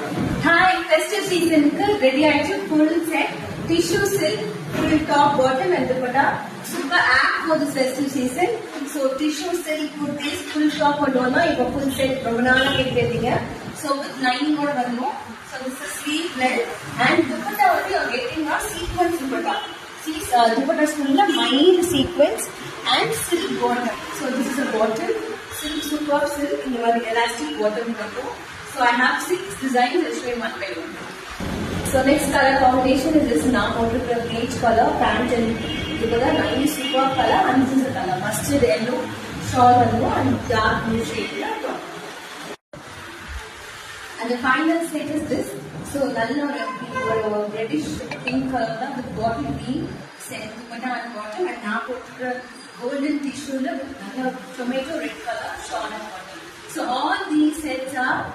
Hi, festive season ready action full set tissue silk full top bottom and dupatta super apt for this festive season. So tissue silk kurtis full top and one ipo full set ரொம்ப நாளா கேட்டிருந்தீங்க. So with lining ஓட வரணும். So this is sleeve length and dupatta வந்து you are getting a sequence dupatta. See dupatta full mild sequence and silk bottom. So this is a bottom silk super silk இந்த மாதிரி elastic bottom இருக்கும். So I have 6 designs. I'll show you one by one. So next color combination is this now water beige color pant and dupatta nice super color and this is the color mustard yellow shawl and dark blue shade top. And the final set is this. So nalla reddish pink color with bottle green set dupatta and bottom and now water golden tissue with tomato red color shawl and bottom. So all these sets are